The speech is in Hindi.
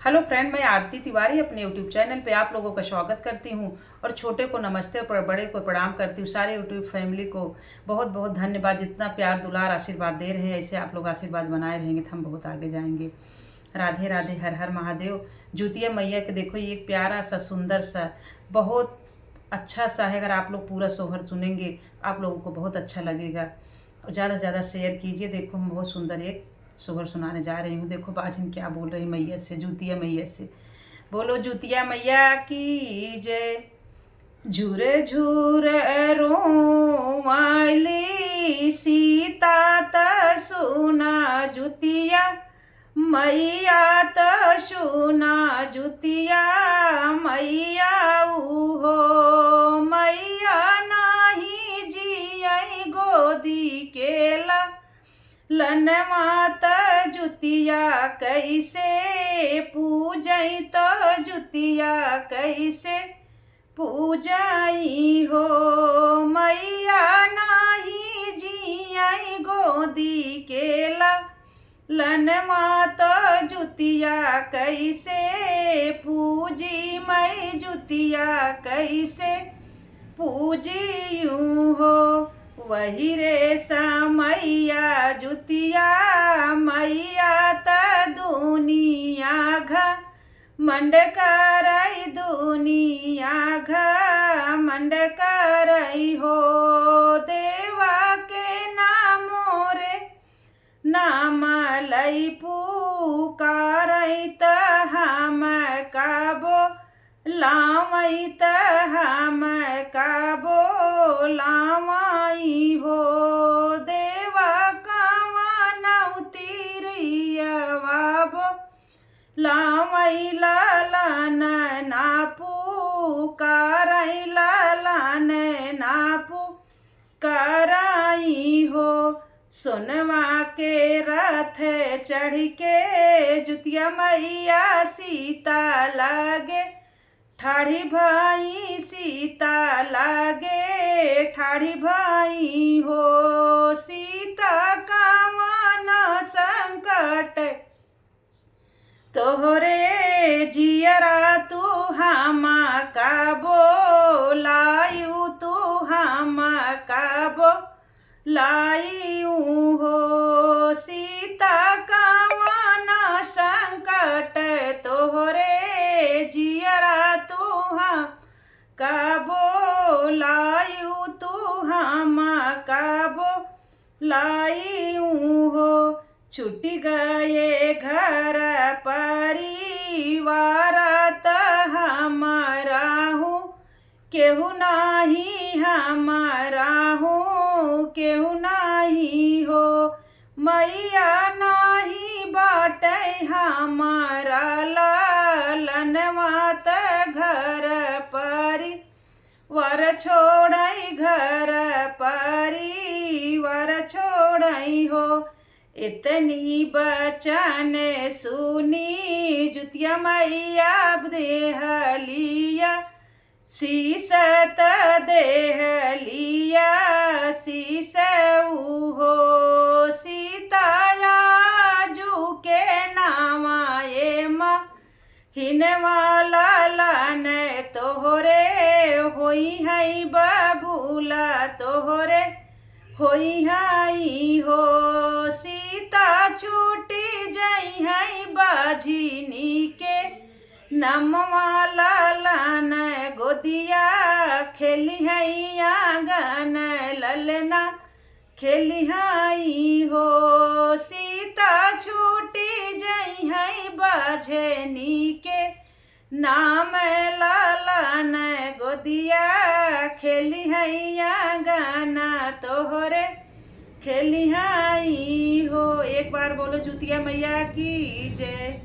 हेलो फ्रेंड, मैं आरती तिवारी अपने यूट्यूब चैनल पे आप लोगों का स्वागत करती हूँ और छोटे को नमस्ते और बड़े को प्रणाम करती हूँ। सारे यूट्यूब फैमिली को बहुत बहुत धन्यवाद। जितना प्यार दुलार आशीर्वाद दे रहे हैं, ऐसे आप लोग आशीर्वाद बनाए रहेंगे तो हम बहुत आगे जाएंगे। राधे राधे, हर हर महादेव। जुतिया मैया के देखो, ये एक प्यारा सा सुंदर सा बहुत अच्छा सा है। अगर आप लोग पूरा सोहर सुनेंगे आप लोगों को बहुत अच्छा लगेगा और ज़्यादा से ज़्यादा शेयर कीजिए। देखो, हम बहुत सुंदर एक सोहर सुनाने जा रही हूँ। देखो बाजिन क्या बोल रही मैया से, जुतिया मैया से। बोलो जुतिया मैया की जय। झूर झूर रोमाली सीता त सुना जुतिया मैया त सुना जुतिया मैया हो मैया नाही जियई गोदी केला लनवात जुतिया कैसे पूजई तो जुतिया कैसे पूजाई हो मैया नाही जियई गोदी केला लनवात जुतिया कैसे पूजी मैं जुतिया कैसे पूजियूँ हो वही रे समैया जुतिया मैया त दुनिया घ मंड करई दुनिया घ मंड करई हो देवा के नामो रे नाम लई पुकारई त हम काबो लावई त हम काबो लावाई हो देवा कावन उतिरियवाबो लावई लालन नापू करई लालन नापू कराई हो सोनवा के रथ चढ़ के जुतिया मैया सीता लागे ठाड़ी भाई सीता लागे ठाड़ी भाई हो सीता कामना संकट तोहरे जियरा तू हम का बोलायू तू हम का बोलायू हो सीता कामना संकट तोहरे जियरा तू हम का बोलायू तू हम का बोलायू हो छूट गए घर परिवार त हमारा हूँ केहू नाही हमारा हूँ केहू नाही हो मैया नाही बाटे हमारा लालनवा त घर परिवार छोड़ई घर परिवार छोड़ई हो इतनी बचन सुनी जुतिया मैया देहलिया शीसत देहलिया शीस हो सीताया जू के नामाए माँ हिनवाला लान तोहरे होई है बबूला तोहरे होई हाई हो सीता छूटी जाई है बाझिनी के नमवाला लान गोदिया खेली है आंगन ललना खेली हाई हो सीता छूटी जाई है बाझिनी के नाम लालन गोदिया खेली हैया गाना तोहरे खेली हाई हो। एक बार बोलो जुतिया मैया की जय।